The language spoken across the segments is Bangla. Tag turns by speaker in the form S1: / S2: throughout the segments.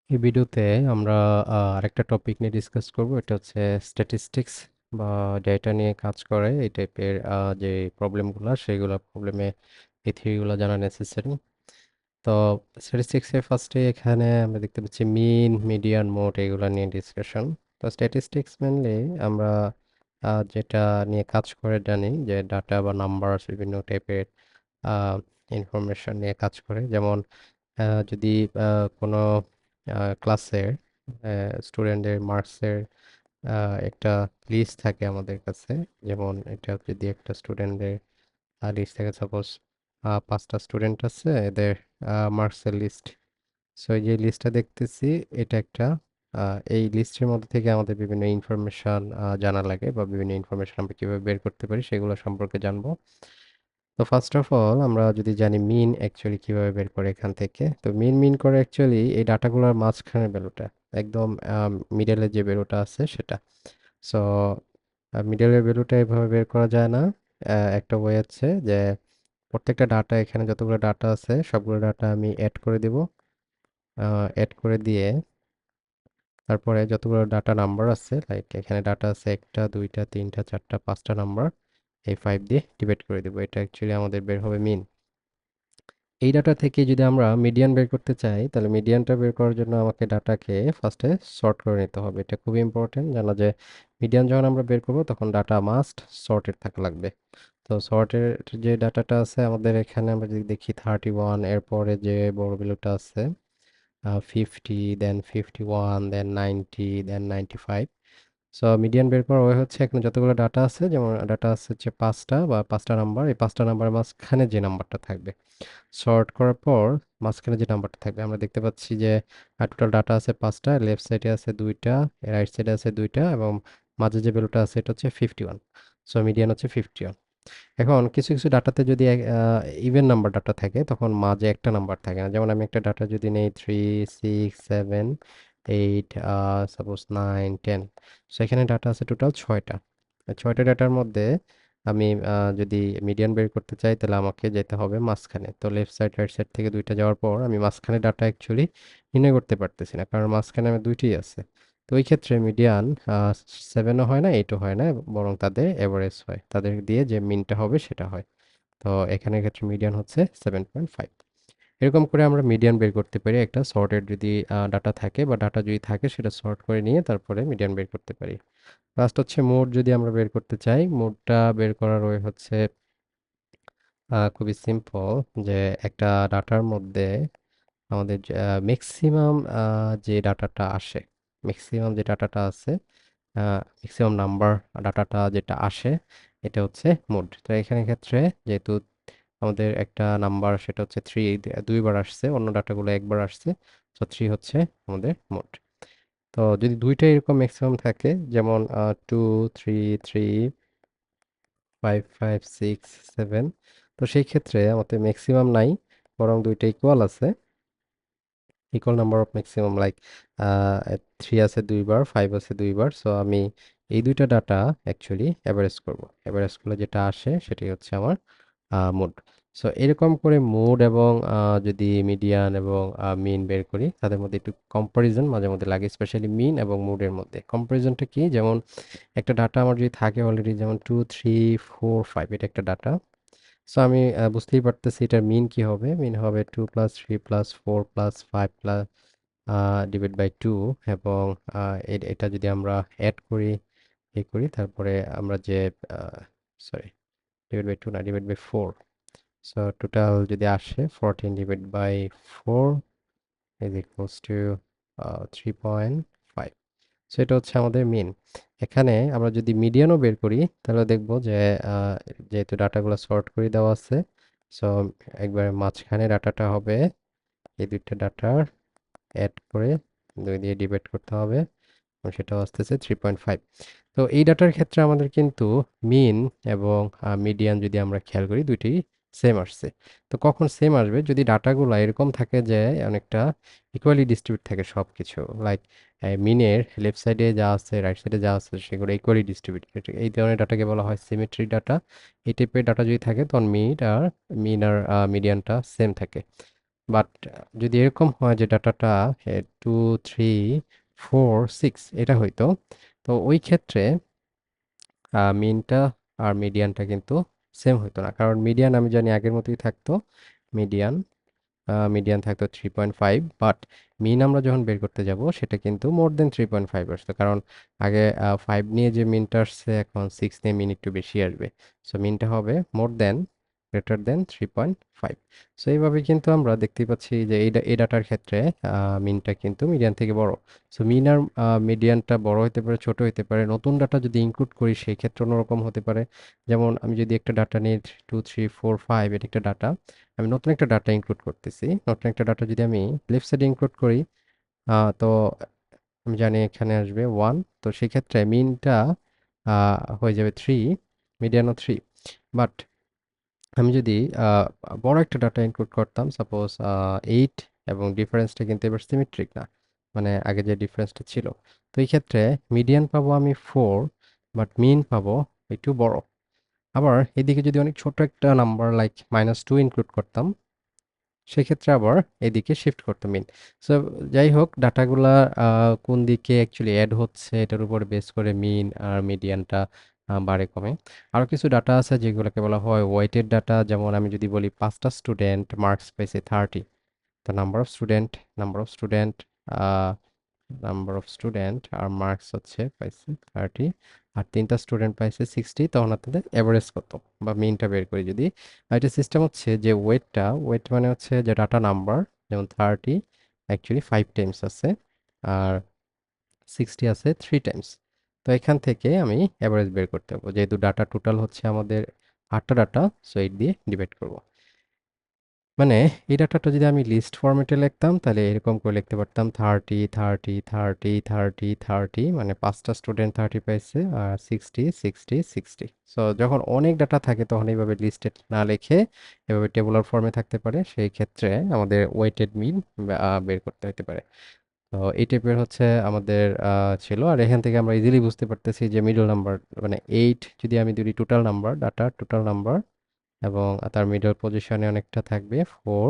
S1: এই ভিডিওতে আমরা আরেকটা টপিক নিয়ে ডিসকাস করব। এটা হচ্ছে স্ট্যাটিস্টিক্স বা ডেটা নিয়ে কাজ করে এই টাইপের যে প্রবলেমগুলো, সেইগুলো প্রবলেমে এই থিওরিগুলো জানা নেসেসারি। তো স্ট্যাটিস্টিক্সের ফার্স্টে এখানে আমরা দেখতে পাচ্ছি মিন, মিডিয়ান, মোড এগুলো নিয়ে ডিসকাশন। তো স্ট্যাটিস্টিক্স মেনলি আমরা যেটা নিয়ে কাজ করে জানি যে ডাটা বা নাম্বার বিভিন্ন টাইপের ইনফরমেশন নিয়ে কাজ করে। যেমন যদি কোনো ক্লাসের স্টুডেন্টের মার্কসের একটা লিস্ট থাকে আমাদের কাছে। যেমন এটা যদি একটা স্টুডেন্টের লিস্ট থাকে, সাপোজ 5টা স্টুডেন্ট আছে, এদের মার্কসের লিস্ট। সো এই যে লিস্টটা দেখতেছি, এটা একটা এই লিস্টের মধ্যে থেকে আমাদের বিভিন্ন ইনফরমেশন জানা লাগে, বা বিভিন্ন ইনফরমেশন আমরা কিভাবে বের করতে পারি সেগুলো সম্পর্কে জানবো। তো ফার্স্ট অফ অল আমরা যদি জানি মিন অ্যাকচুয়ালি কিভাবে বের করে এখান থেকে, তো মিন করে অ্যাকচুয়ালি এই ডাটাগুলোর মাঝখানের ভ্যালুটা, একদম মিডলে যে ভ্যালুটা আছে সেটা। সো মিডলের ভ্যালুটা এভাবে বের করা যায় না। একটা ওয়ে আছে যে প্রত্যেকটা ডাটা, এখানে যতগুলো ডাটা আছে সবগুলো ডাটা আমি অ্যাড করে দিব। অ্যাড করে দিয়ে তারপরে যতগুলো ডাটা নাম্বার আছে, লাইক এখানে ডাটা আছে 1টা 2টা 3টা 4টা 5টা নাম্বার, এই 5 দিয়ে ডিভাইড করে দেবো। এটা অ্যাকচুয়ালি আমাদের বের হবে মিন। এই ডাটা থেকে যদি আমরা মিডিয়ান বের করতে চাই, তাহলে মিডিয়ানটা বের করার জন্য আমাকে ডাটাকে ফার্স্টে সর্ট করে নিতে হবে। এটা খুবই ইম্পর্টেন্ট জানা, যে মিডিয়ান যখন আমরা বের করব তখন ডাটা মাস্ট সর্টেড থাকা লাগবে। তো সর্টের যে ডাটাটা আছে আমাদের এখানে, আমরা যদি দেখি 31, এরপরে যে বড় ভ্যালুটা আছে 50, দেন 51, দেন 90, দেন 95। সো মিডিয়ান বের করার ওয়ে হচ্ছে, এখানে যতগুলো ডাটা আছে, যেমন ডাটা আছে হচ্ছে 5টা বা 5টা নাম্বার, এই 5টা নাম্বারের মাঝখানে যে নাম্বারটা থাকবে, সর্ট করার পর মাঝখানে যে নাম্বারটা থাকবে, আমরা দেখতে পাচ্ছি যে টোটাল ডাটা আছে 5টা, লেফট সাইডে আছে 2টা, রাইট সাইডে আছে 2টা, এবং মাঝে যে ভ্যালুটা আছে এটা হচ্ছে 51। সো মিডিয়ান হচ্ছে 51। এখন কিছু কিছু ডাটাতে যদি ইভেন নাম্বার ডাটা থাকে, তখন মাঝে একটা নাম্বার থাকে না। যেমন আমি একটা ডাটা যদি নেই 3, 6, 7, 8, সাপোজ 9, 10। সো এখানে ডাটা আছে টোটাল 6টা। 6টা ডাটার মধ্যে আমি যদি মিডিয়ান বের করতে চাই, তাহলে আমাকে যেতে হবে মাঝখানে। তো লেফট সাইড রাইট সাইড থেকে 2টা যাওয়ার পর আমি মাঝখানে ডাটা অ্যাকচুয়ালি নির্ণয় করতে পারতেছি না, কারণ মাঝখানে আমার 2টিই আছে। তো ওই ক্ষেত্রে মিডিয়ান 7ও হয় না, 8ও হয় না, বরং তাদের এভারেজ হয়, তাদের দিয়ে যে মিনটা হবে সেটা হয়। তো এখানের ক্ষেত্রে মিডিয়ান হচ্ছে 7.5। এরকম করে আমরা মিডিয়ান বের করতে পারি একটা সর্টেড যদি ডাটা থাকে, বা ডাটা যদি থাকে সেটা সর্ট করে নিয়ে তারপরে মিডিয়ান বের করতে পারি। লাস্ট হচ্ছে মোড, যদি আমরা বের করতে চাই, মোডটা বের করার ওয়ে হচ্ছে খুবই সিম্পল। যে একটা ডাটার মধ্যে আমাদের ম্যাক্সিমাম যে ডাটাটা আসে, ম্যাক্সিমাম যে ডাটাটা আছে, ম্যাক্সিমাম নাম্বার ডাটাটা যেটা আসে, এটা হচ্ছে মোড। তো এখানে ক্ষেত্রে যেহেতু আমাদের একটা নাম্বার সেটা হচ্ছে 3, 2বার আসছে, অন্য ডাটাগুলো একবার আসছে, তো 3 হচ্ছে আমাদের মোড। তো যদি দুইটা এরকম ম্যাক্সিমাম থাকে, যেমন 2, 3, 3, 5, 5, 6, 7, তো সেই ক্ষেত্রে আমাদের ম্যাক্সিমাম নাই, বরং দুইটা ইকুয়াল আছে, equal number of maximum. Like 3 আছে 2বার, 5 আছে 2বার। সো আমি এই দুইটা ডাটা অ্যাকচুয়ালি অ্যাভারেজ করব। অ্যাভারেজ করলে যেটা আসে সেটাই হচ্ছে আমার মোড। সো এরকম করে মোড এবং যদি মিডিয়ান এবং মিন বের করি, তাদের মধ্যে একটু কম্পারিজন মাঝে মধ্যে লাগে, স্পেশালি মিন এবং মোডের মধ্যে। কম্পারিজনটা কি, যেমন একটা ডাটা আমার যদি থাকে অলরেডি, যেমন 2, 3, 4, 5, এটা একটা ডাটা। সো আমি বুঝতেই পারতেছি এটার মিন কি হবে। মিন হবে 2 + 3 + 4 + 5 ডিভাইড বাই 2। এবং এটা যদি আমরা অ্যাড করি, করি, তারপরে আমরা যে সরি, ডিভাইড বাই 2 না, ডিভাইড বাই 4। সো টোটাল যদি আসে 14 divide by 4 is equals to 3.5। So এটা হচ্ছে আমাদের মিন। এখানে আমরা যদি মিডিয়ানও বের করি, তাহলে দেখব যে আহ, যেহেতু ডাটাগুলো সর্ট করে দেওয়া আছে, সো একবারে মাঝখানে ডাটাটা হবে, এই দুইটা ডাটার অ্যাড করে 2 দিয়ে ডিভাইড করতে হবে, এবং সেটাও আসতেছে 3.5। তো এই ডাটার ক্ষেত্রে আমাদের কিন্তু মিন এবং মিডিয়ান যদি আমরা খেয়াল করি, দুইটি সেম আসছে। তো কখন সেম আসবে, যদি ডাটাগুলো এরকম থাকে যে অনেকটা ইকুয়ালি ডিস্ট্রিবিউট থাকে সব কিছু, লাইক মিনের লেফট সাইডে যা আছে রাইট সাইডে যা আছে সেগুলো ইকুয়ালি ডিস্ট্রিবিউট। এই ধরনের ডাটাকে বলা হয় সিমেট্রি ডাটা। এই টাইপের ডাটা যদি থাকে তখন মিন আর মিডিয়ানটা সেম থাকে। বাট যদি এরকম হয় যে ডাটাটা 2 3 4 6 এটা হইতো, তো ওই ক্ষেত্রে মিনটা আর মিডিয়ানটা কিন্তু সেম হইতো না, কারণ মিডিয়ান আমি জানি আগের মতোই থাকতো। মিডিয়ান মিডিয়ান থাকতো 3.5, বাট মিন আমরা যখন বের করতে যাব সেটা কিন্তু মোর দেন 3.5 আসতো, কারণ আগে 5 নিয়ে যে মিনটা আসছে, এখন 6 নিয়ে মিন একটু বেশি আসবে। সো মিনটা হবে মোর দেন গ্রেটার দেন 3.5। সো এইভাবে কিন্তু আমরা দেখতেই পাচ্ছি যে এই ডাটার ক্ষেত্রে মিনটা কিন্তু মিডিয়ান থেকে বড়। সো মিন আর মিডিয়ানটা বড় হতে পারে, ছোট হতে পারে। নতুন ডাটা যদি ইনক্লুড করি সেই ক্ষেত্রে অন্যরকম হতে পারে। যেমন আমি যদি একটা ডাটা নিই 2 3 4 5, এটা একটা ডাটা, আমি নতুন একটা ডাটা ইনক্লুড করতেছি। নতুন একটা ডাটা যদি আমি লেফট সাইডে ইনক্লুড করি, তো আমি জানি এখানে আসবে 1। তো সেক্ষেত্রে মিনটা হয়ে যাবে 3, মিডিয়ানও 3। বাট আমি যদি আহ, বড় একটা ডাটা ইনক্লুড করতাম, সাপোজ 8, এবং ডিফারেন্সটা কিন্তু এবার সিমেট্রিক না, মানে আগে যে ডিফারেন্সটা ছিল, তো এই ক্ষেত্রে মিডিয়ান পাবো আমি 4, বাট মিন পাবো একটু বড়। আবার এদিকে যদি অনেক ছোট একটা নাম্বার লাইক -2 ইনক্লুড করতাম, সেক্ষেত্রে আবার এদিকে শিফট করতে মিন। সো যাই হোক, ডাটাগুলা কোন দিকে অ্যাকচুয়ালি অ্যাড হচ্ছে এটার উপর বেস করে মিন আর মিডিয়ানটা বাড়ে কমে। আরও কিছু ডাটা আছে যেগুলোকে বলা হয় ওয়েটেড ডাটা। যেমন আমি যদি বলি 5টা স্টুডেন্ট মার্কস পেয়েছে 30, তো number of student number of student আর মার্কস হচ্ছে পাইছে 30, আর 3টা স্টুডেন্ট পাইছে 60, তখন আপনাদের এভারেজ কত বা মিনটা বের করি যদি। আর এটা সিস্টেম হচ্ছে যে ওয়েট মানে হচ্ছে যে ডাটা নাম্বার, যেমন 30 অ্যাকচুয়ালি 5 টাইমস আছে, আর 60 আছে 3 টাইমস। তো এখান থেকে আমি এভারেজ বের করতে পারবো, যেহেতু ডাটা টোটাল হচ্ছে আমাদের 8টা ডাটা, সো 8 দিয়ে ডিভাইড করব। মানে এই ডাটাটা যদি আমি লিস্ট ফরম্যাটে লিখতাম তাহলে এরকম করে লিখতে পারতাম 30 30 30 30 30, মানে 5টা স্টুডেন্ট 30 পাইছে, আর 60 60 60। সো যখন অনেক ডাটা থাকে তখন এইভাবে লিস্টেড না লিখে এভাবে টেবুলার ফর্মে থাকতে পারে, সেই ক্ষেত্রে আমাদের ওয়েটেড মিন বের করতে হতে পারে। তো এই টাইপের হচ্ছে আমাদের ছিল। আর এখান থেকে আমরা ইজিলি বুঝতে পারতেছি যে মিডল নাম্বার, মানে 8 যদি আমি ধরি টোটাল নাম্বার, ডাটার টোটাল নাম্বার, এবং তার মিডল পজিশনে অনেকটা থাকবে 4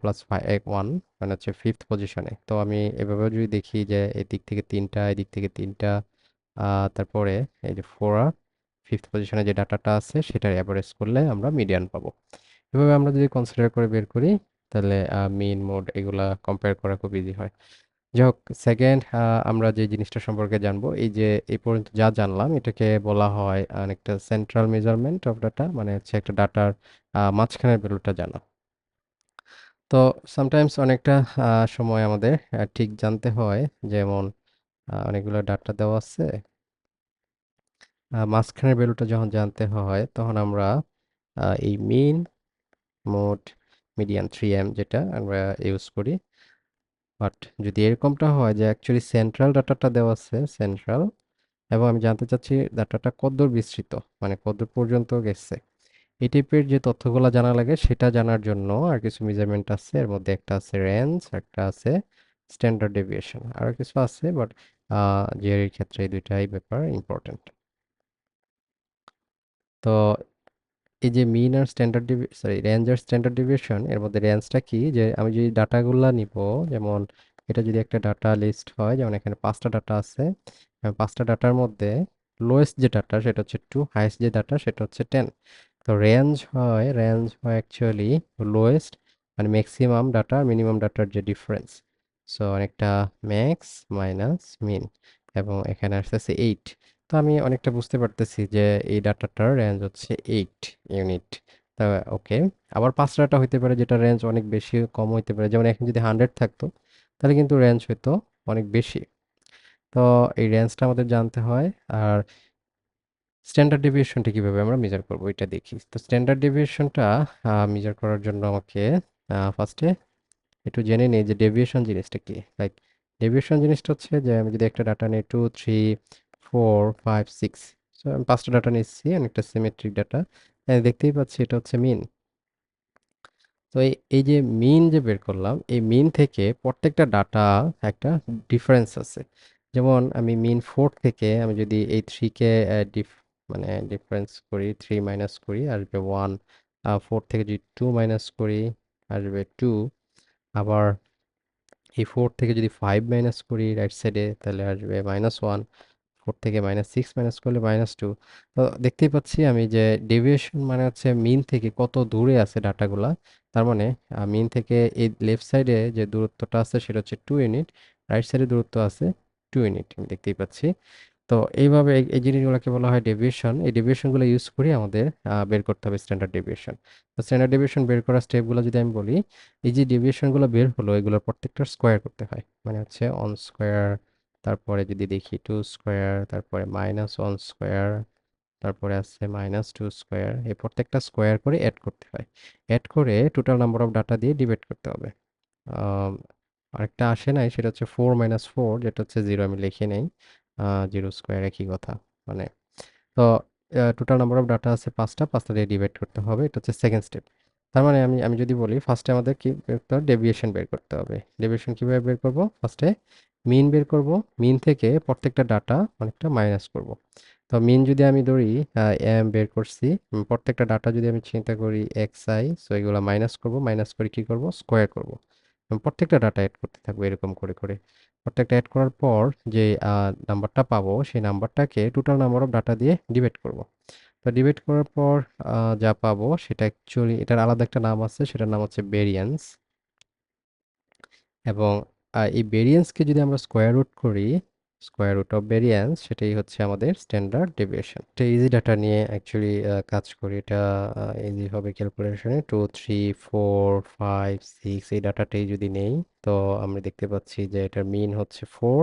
S1: প্লাস 1, মানে হচ্ছে ফিফথ পজিশনে। তো আমি এভাবে যদি দেখি যে এদিক থেকে 3টা, এদিক থেকে 3টা, তারপরে এই যে 4 ফিফথ পজিশনে যে ডাটাটা আছে সেটার অ্যাভারেজ করলে আমরা মিডিয়ান পাবো। এভাবে আমরা যদি কনসিডার করে বের করি, তাহলে মিন মোড এগুলা কম্পেয়ার করা খুব ইজি হয়। যাই হোক, সেকেন্ড আমরা যে জিনিসটা সম্পর্কে জানবো, এই যে এই পর্যন্ত যা জানলাম এটাকে বলা হয় অনেকটা সেন্ট্রাল মেজারমেন্ট অফ ডাটা, মানে হচ্ছে একটা ডাটার মাঝখানের ভ্যালুটা জানা। তো সামটাইমস অনেকটা সময় আমাদের ঠিক জানতে হয়, যেমন অনেকগুলো ডাটা দেওয়া আছে, মাঝখানের ভ্যালুটা যখন জানতে হয় তখন আমরা এই মিন, মোড, মিডিয়ান, 3M যেটা আমরা ইউজ করি। বাট যদি এরকমটা হয় যে অ্যাকচুয়ালি সেন্ট্রাল ডাটাটা দেওয়া আছে, সেন্ট্রাল, এবং আমি জানতে চাচ্ছি ডাটাটা কতদূর বিস্তৃত, মানে কতদূর পর্যন্ত গেছে, এই টাইপের যে তথ্যগুলো জানা লাগে সেটা জানার জন্য আর কিছু মেজারমেন্ট আছে। এর মধ্যে একটা আছে রেঞ্জ, একটা আছে স্ট্যান্ডার্ড ডেভিয়েশন, আরো কিছু আছে, বাট জিআরইর ক্ষেত্রে এই দুইটাই ব্যাপার ইম্পর্টেন্ট। তো এই যে মিন আর রেঞ্জ আর স্ট্যান্ডার্ড ডেভিয়েশন, এর মধ্যে রেঞ্জটা কি, যে আমি যদি ডাটাগুলা নিব, যেমন এটা যদি একটা ডাটা লিস্ট হয়, যেমন এখানে 5টা ডাটা আছে, 5টা ডাটার মধ্যে লোয়েস্ট যে ডাটা সেটা হচ্ছে 2, হাইয়েস্ট যে ডাটা সেটা হচ্ছে 10। তো রেঞ্জ হয় অ্যাকচুয়ালি লোয়েস্ট, মানে ম্যাক্সিমাম ডাটা আর মিনিমাম ডাটার যে ডিফারেন্স। সো অনেকটা ম্যাক্স মাইনাস মিন, এবং এখানে আসতেছে 8। তো আমি অনেকটা বুঝতে পারতেছি যে এই ডাটাটার রেঞ্জ হচ্ছে 8 ইউনিট। তা ওকে, আবার 5 ডাটা হইতে পারে যেটা রেঞ্জ অনেক বেশি কম হইতে পারে, যেমন এখন যদি 100 থাকতো তাহলে কিন্তু রেঞ্জ হইতো অনেক বেশি। তো এই রেঞ্জটা আমাদের জানতে হয়। আর স্ট্যান্ডার্ড ডেভিয়েশনটা কিভাবে আমরা মেজার করব এটা দেখি। তো স্ট্যান্ডার্ড ডেভিয়েশনটা মেজার করার জন্য আমাকে ফার্স্টে একটু জেনে নিই যে ডেভিয়েশন জিনিসটা কি। লাইক ডেভিয়েশন জিনিসটা হচ্ছে যে আমি যদি একটা ডাটা নিই 2 3 4 5 6, সো আমি 5টা ডাটা নিচ্ছি, অনেকটা সিমেট্রিক ডাটা, দেখতেই পাচ্ছি এটা হচ্ছে মিন। তো এই যে মিন যে বের করলাম, এই মিন থেকে প্রত্যেকটা ডাটা একটা ডিফারেন্স আছে। যেমন আমি মিন 4 থেকে আমি যদি এই 3কে মানে ডিফারেন্স করি, 3 মাইনাস করি আসবে 1, 4 থেকে যদি 2 মাইনাস করি আসবে 2, আবার এই 4 থেকে যদি 5 মাইনাস করি রাইট সাইডে তাহলে আসবে -1। 4 থেকে -6 মাইনাস করলে -2। তো দেখতেই পাচ্ছি আমি যে ডেভিয়েশন মানে হচ্ছে মিন থেকে কত দূরে আছে ডাটাগুলা। তার মানে মিন থেকে এই লেফট সাইডে যে দূরত্বটা আছে সেটা হচ্ছে 2 ইউনিট, রাইট সাইডে দূরত্ব আছে 2 ইউনিট, আমি দেখতেই পাচ্ছি। তো এইভাবে এই জিনিসগুলোকে বলা হয় ডেভিয়েশন। এই ডেভিয়েশনগুলো ইউজ করে আমাদের বের করতে হবে স্ট্যান্ডার্ড ডেভিয়েশন। তো স্ট্যান্ডার্ড ডেভিয়েশন বের করার স্টেপগুলো যদি আমি বলি, এই যে ডেভিয়েশনগুলো বের হলো এগুলোর প্রত্যেকটার স্কোয়ার করতে হয়, মানে হচ্ছে অন স্কোয়ার, তারপরে যদি দেখি 2 স্কোয়ার, তারপরে -1 স্কোয়ার, তারপরে আছে -2 স্কোয়ার, এই প্রত্যেকটা স্কোয়ার করে অ্যাড করতে হয়। অ্যাড করে টোটাল নাম্বার অফ ডাটা দিয়ে ডিভাইড করতে হবে। আম, আরেকটা আসে নাই, সেটা হচ্ছে 4 - 4, যেটা হচ্ছে 0, আমি লিখে নেই। 0 স্কোয়ার একই কথা। মানে তো টোটাল নাম্বার অফ ডাটা আছে 5টা, 5টা দিয়ে ডিভাইড করতে হবে, এটা হচ্ছে সেকেন্ড স্টেপ। তার মানে আমি আমি যদি বলি ফার্স্টে আমাদের কি বের করতে হবে, ডেভিয়েশন বের করতে হবে। ডেভিয়েশন কিভাবে বের করব, ফার্স্টে মিন বের করব, মিন থেকে প্রত্যেকটা ডাটা অনেকটা মাইনাস করব। তো মিন যদি আমি ধরি এম বের করছি, প্রত্যেকটা ডাটা যদি আমি চিন্তা করি এক্স আই, সো এগুলো মাইনাস করব, মাইনাস করে কি করব, স্কোয়ার করব। প্রত্যেকটা ডাটা অ্যাড করতে থাকবো এরকম করে করে। প্রত্যেকটা অ্যাড করার পর যে নাম্বারটা পাবো সেই নাম্বারটাকে টোটাল নাম্বার অফ ডাটা দিয়ে ডিভাইড করব। তো ডিভাইড করার পর যা পাবো সেটা অ্যাকচুয়ালি এটার আলাদা একটা নাম আছে, সেটার নাম হচ্ছে ভেরিয়েন্স। এবং এই ভেরিয়েন্সকে যদি আমরা স্কোয়ার রুট করি, স্কোয়ার রুট অফ ভেরিয়েন্স, সেটাই হচ্ছে আমাদের স্ট্যান্ডার্ড ডেভিয়েশন। এটা ইজি ডাটা নিয়ে অ্যাকচুয়ালি কাজ করি, এটা ইজি হবে ক্যালকুলেশনে। 2 3 4 5 6 এই ডাটাটাই যদি নেই, তো আমরা দেখতে পাচ্ছি যে এটার মিন হচ্ছে 4,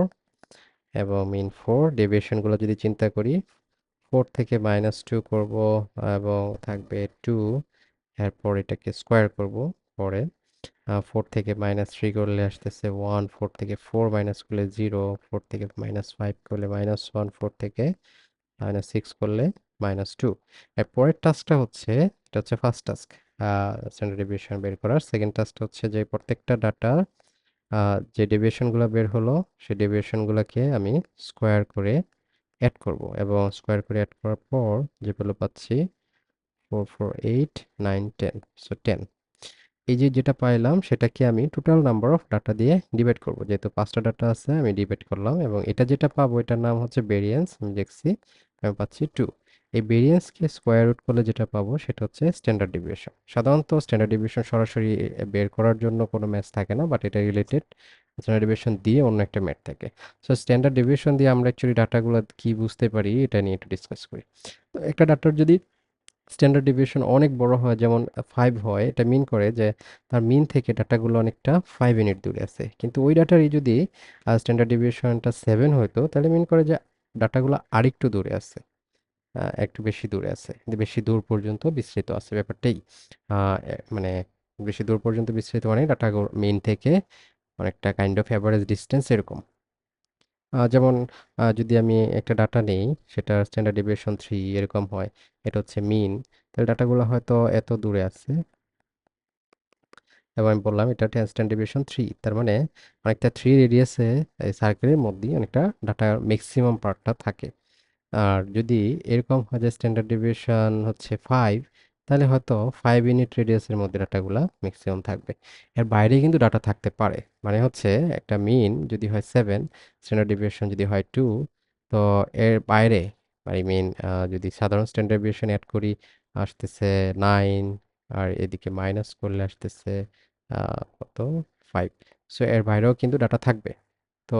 S1: এবং মিন 4, ডেভিয়েশনগুলো যদি চিন্তা করি 4 থেকে -2 করব, এবং থাকবে 2, এরপর এটাকে স্কোয়ার করব। পরে 4 থেকে -3 করলে আসতেছে 1, 4 থেকে 4 মাইনাস করলে 0, 4 থেকে -5 করলে -1, 4 থেকে -6 করলে -2। এর পরের টাস্কটা হচ্ছে, এটা হচ্ছে ফার্স্ট টাস্ক স্ট্যান্ডার্ড ডেভিয়েশন বের করার। সেকেন্ড টাস্কটা হচ্ছে যে প্রত্যেকটা ডাটা যে ডেভিয়েশনগুলো বের হলো সেই ডেভিয়েশনগুলোকে আমি স্কোয়ার করে অ্যাড করব, এবং স্কোয়ার করে অ্যাড করার পর যেগুলো পাচ্ছি 4 4 8 9 10, সো 10। এই যে যেটা পাইলাম সেটাকে আমি টোটাল নাম্বার অফ ডাটা দিয়ে ডিভাইড করব, যেহেতু 5টা ডাটা আছে আমি ডিভাইড করলাম, এবং এটা যেটা পাবো এটার নাম হচ্ছে ভেরিয়েন্স, আমি দেখছি আমি পাচ্ছি 2। এই ভেরিয়েন্সকে স্কোয়ার রুট করলে যেটা পাবো সেটা হচ্ছে স্ট্যান্ডার্ড ডেভিয়েশন। সাধারণত স্ট্যান্ডার্ড ডেভিয়েশন সরাসরি বের করার জন্য কোনো ম্যাথ থাকে না, বাট এটা রিলেটেড স্ট্যান্ডার্ড ডেভিয়েশন দিয়ে অন্য একটা ম্যাথ থাকে। সো স্ট্যান্ডার্ড ডেভিয়েশন দিয়ে আমরা অ্যাকচুয়ালি ডাটাগুলো কি বুঝতে পারি এটা নিয়ে একটু ডিসকাস করি। তো একটা ডাটার যদি স্ট্যান্ডার্ড ডেভিয়েশন অনেক বড় হয়, যেমন 5 হয়, এটা মিন করে যে তার মিন থেকে ডাটাগুলো অনেকটা 5 ইউনিট দূরে আছে। কিন্তু ওই ডাটারই যদি স্ট্যান্ডার্ড ডেভিয়েশনটা 7 হইতো, তাহলে মিন করে যে ডাটাগুলো আরেকটু দূরে আছে, একটু বেশি দূরে আছে, কিন্তু বেশি দূর পর্যন্ত বিস্তৃত আছে ব্যাপারটাই। মানে বেশি দূর পর্যন্ত বিস্তৃত মানে ডাটা মিন থেকে অনেকটা কাইন্ড অফ অ্যাভারেজ ডিস্টেন্স এরকম। যেমন যদি আমি একটা ডাটা নেই, সেটা স্ট্যান্ডার্ড ডেভিয়েশন 3 এরকম হয়, এটা হচ্ছে মিন, তাহলে ডাটাগুলো হয়তো এত দূরে আছে, এবং আমি বললাম এটা স্ট্যান্ডার্ড ডেভিয়েশন 3, তার মানে অনেকটা 3 রেডিয়াসে এই সার্কেলের মধ্যেই অনেকটা ডাটার ম্যাক্সিমাম পার্টটা থাকে। আর যদি এরকম হয় যে স্ট্যান্ডার্ড ডেভিয়েশন হচ্ছে 5, তাহলে হয়তো 5 ইউনিট রেডিয়াসের মধ্যে ডাটাগুলা ম্যাক্সিমাম থাকবে। এর বাইরে কিন্তু ডাটা থাকতে পারে, মানে হচ্ছে একটা মিন যদি হয় 7, স্ট্যান্ডার্ড ডেভিয়েশন যদি হয় 2, তো এর বাইরে মানে মিন যদি সাধারণ স্ট্যান্ডার্ড ডেভিয়েশন অ্যাড করি আসতেছে 9, আর এদিকে মাইনাস করলে আসতেছে কত, 5। সো এর বাইরেও কিন্তু ডাটা থাকবে। তো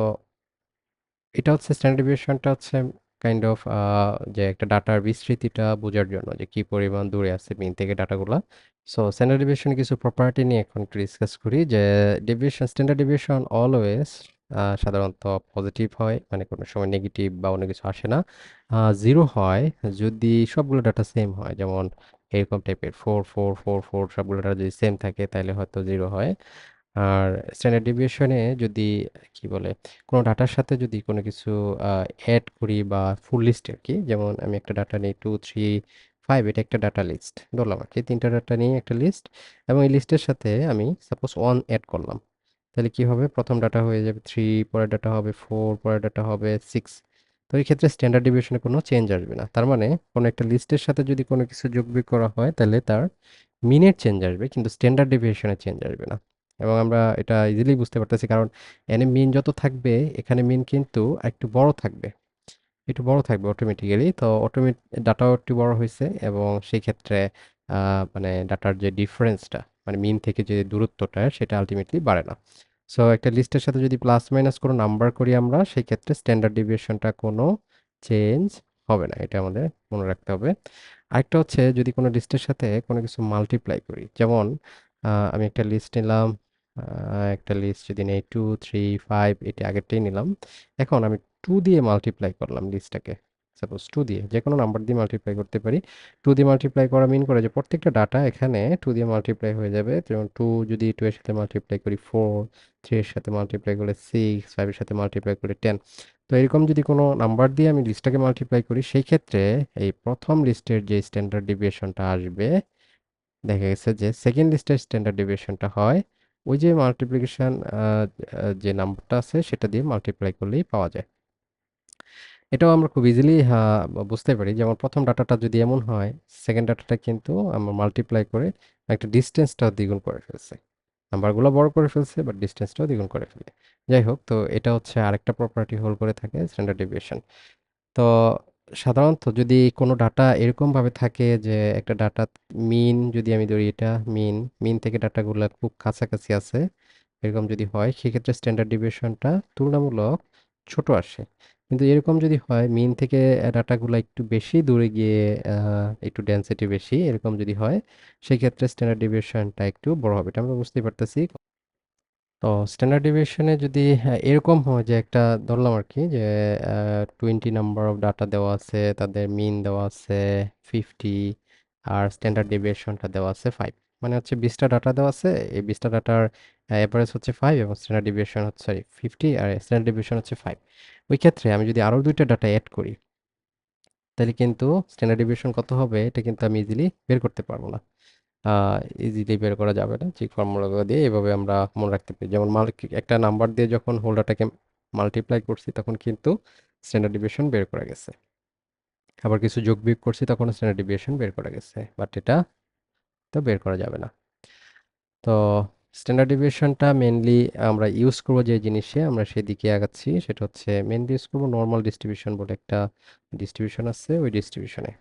S1: এটা হচ্ছে স্ট্যান্ডার্ড ডেভিয়েশনটা হচ্ছে কাইন্ড অফ যে একটা ডাটার বিস্তৃতিটা বোঝার জন্য যে কি পরিমাণ দূরে আছে মিন থেকে ডাটাগুলা। সো স্ট্যান্ডার্ড ডেভিয়েশনের কিছু প্রপার্টি নিয়ে এখন একটু ডিসকাস করি, যে ডেভিয়েশন, স্ট্যান্ডার্ড ডেভিয়েশন অলওয়েজ সাধারণত পজিটিভ হয়, মানে কোনো সময় নেগেটিভ বা অন্য কিছু আসে না। জিরো হয় যদি সবগুলো ডাটা সেম হয়, যেমন এরকম টাইপের 4 4 4 4 সবগুলো ডাটা যদি সেম থাকে তাহলে হয়তো জিরো হয়। আর স্ট্যান্ডার্ড ডেভিয়েশনে যদি কি বলে কোনো ডাটার সাথে যদি কোনো কিছু অ্যাড করি বা ফুল লিস্ট আর কি, যেমন আমি একটা ডাটা নিই 2 3 5, এটা একটা ডাটা লিস্ট ধরলাম আর কি, 3টা ডাটা নিয়ে একটা লিস্ট, এবং এই লিস্টের সাথে আমি সাপোজ 1 অ্যাড করলাম, তাহলে কি হবে, প্রথম ডাটা হয়ে যাবে 3, পরের ডাটা হবে 4, পরের ডাটা হবে 6। তো এই ক্ষেত্রে স্ট্যান্ডার্ড ডেভিয়েশনে কোনো চেঞ্জ আসবে না। তার মানে কোনো একটা লিস্টের সাথে যদি কোনো কিছু যোগ বিয়োগ করা হয় তাহলে তার মিনের চেঞ্জ আসবে, কিন্তু স্ট্যান্ডার্ড ডেভিয়েশনে চেঞ্জ আসবে না। এবং আমরা এটা ইজিলি বুঝতে পারতেছি, কারণ এখানে মিন যত থাকবে এখানে মিন কিন্তু একটু বড় থাকবে, একটু বড় থাকবে অটোমেটিক্যালি। তো ডাটাও একটু বড় হয়েছে, এবং সেই ক্ষেত্রে মানে ডাটার যে ডিফারেন্সটা, মানে মিন থেকে যে দূরত্বটা, সেটা আলটিমেটলি বাড়ে না। সো একটা লিস্টের সাথে যদি প্লাস মাইনাস কোনো নাম্বার করি আমরা, সেই ক্ষেত্রে স্ট্যান্ডার্ড ডিভিয়েশনটা কোনো চেঞ্জ হবে না, এটা আমাদের মনে রাখতে হবে। আরেকটা হচ্ছে, যদি কোনো লিস্টের সাথে কোনো কিছু মাল্টিপ্লাই করি, যেমন আমি একটা লিস্ট নিলাম, একটা লিস্ট যদি নেই 2 3 5, এটা আগেরটাই নিলাম। এখন আমি 2 দিয়ে মাল্টিপ্লাই করলাম লিস্টটাকে, সাপোজ 2 দিয়ে যে কোনো নাম্বার দিয়ে মাল্টিপ্লাই করতে পারি। 2 দিয়ে মাল্টিপ্লাই করা মিন করে যে প্রত্যেকটা ডাটা এখানে 2 দিয়ে মাল্টিপ্লাই হয়ে যাবে। যেমন 2, যদি 2 এর সাথে মাল্টিপ্লাই করি 4, 3 এর সাথে মাল্টিপ্লাই করলে 6, 5 এর সাথে মাল্টিপ্লাই করলে 10। তো এরকম যদি কোনো নাম্বার দিয়ে আমি লিস্টটাকে মাল্টিপ্লাই করি, সেই ক্ষেত্রে এই প্রথম লিস্টের যে স্ট্যান্ডার্ড ডেভিয়েশনটা আসবে, দেখা গেছে যে সেকেন্ড লিস্টের স্ট্যান্ডার্ড ডেভিয়েশনটা হয় ওই যে মাল্টিপ্লিকেশন যে নাম্বারটা আছে সেটা দিয়ে মাল্টিপ্লাই করলেই পাওয়া যায়। এটাও আমরা খুব ইজিলি বুঝতে পারি। যেমন প্রথম ডাটাটা যদি এমন হয়, সেকেন্ড ডাটাটা কিন্তু আমরা মাল্টিপ্লাই করে একটা ডিস্টেন্সটাও দ্বিগুণ করে ফেলছে, নাম্বারগুলো বড় করে ফেলছে বাট ডিস্টেন্সটাও দ্বিগুণ করে ফেলে। যাই হোক, তো এটা হচ্ছে আরেকটা প্রপার্টি হোল্ড করে থাকে স্ট্যান্ডার্ড ডেভিয়েশন। তো সাধারণত যদি কোনো ডাটা এরকমভাবে থাকে যে একটা ডাটা মিন, যদি আমি ধরি এটা মিন, মিন থেকে ডাটাগুলো খুব কাছাকাছি আছে, এরকম যদি হয়, সেক্ষেত্রে স্ট্যান্ডার্ড ডেভিয়েশনটা তুলনামূলক ছোট আসে। কিন্তু এরকম যদি হয় মিন থেকে ডাটাগুলো একটু বেশি দূরে গিয়ে একটু ডেন্সিটি বেশি, এরকম যদি হয়, সেক্ষেত্রে স্ট্যান্ডার্ড ডেভিয়েশনটা একটু বড় হবে। এটা আমরা বুঝতেই পারতেছি। তো স্ট্যান্ডার্ড ডেভিয়েশনে যদি এরকম হয় যে একটা ধরলাম আর কি, যে 20 নাম্বার অফ ডাটা দেওয়া আছে, তাদের মিন দেওয়া আছে 50, আর স্ট্যান্ডার্ড ডেভিয়েশনটা দেওয়া আছে 5। মানে হচ্ছে 20টা ডাটা দেওয়া আছে, এই 20টা ডাটার এভারেজ হচ্ছে 5 এবং স্ট্যান্ডার্ড ডেভিয়েশন হচ্ছে, সরি, 50 আর স্ট্যান্ডার্ড ডেভিয়েশন হচ্ছে 5। ওই ক্ষেত্রে আমি যদি আরো দুইটা ডাটা অ্যাড করি, তাহলে কিন্তু স্ট্যান্ডার্ড ডেভিয়েশন কত হবে এটা কিন্তু আমি ইজিলি বের করতে পারবো না। ইজিলি বের করা যাবে না ঠিক ফর্মুলাগুলো দিয়ে। এভাবে আমরা মনে রাখতে পারি, যেমন একটা নাম্বার দিয়ে যখন হোল্ডারটাকে মাল্টিপ্লাই করছি তখন কিন্তু স্ট্যান্ডার্ড ডিভিয়েশন বের করা গেছে, আবার কিছু যোগ বিয়োগ করছি তখন স্ট্যান্ডার্ড ডিভিয়েশন বের করা গেছে, বাট এটা তো বের করা যাবে না। তো স্ট্যান্ডার্ড ডিভিয়েশনটা মেনলি আমরা ইউজ করবো যে জিনিসে, আমরা সেদিকে আগাচ্ছি, সেটা হচ্ছে মেনলি ইউজ করবো নর্মাল ডিস্ট্রিবিউশন বলে একটা ডিস্ট্রিবিউশন আছে, ওই ডিস্ট্রিবিউশনে।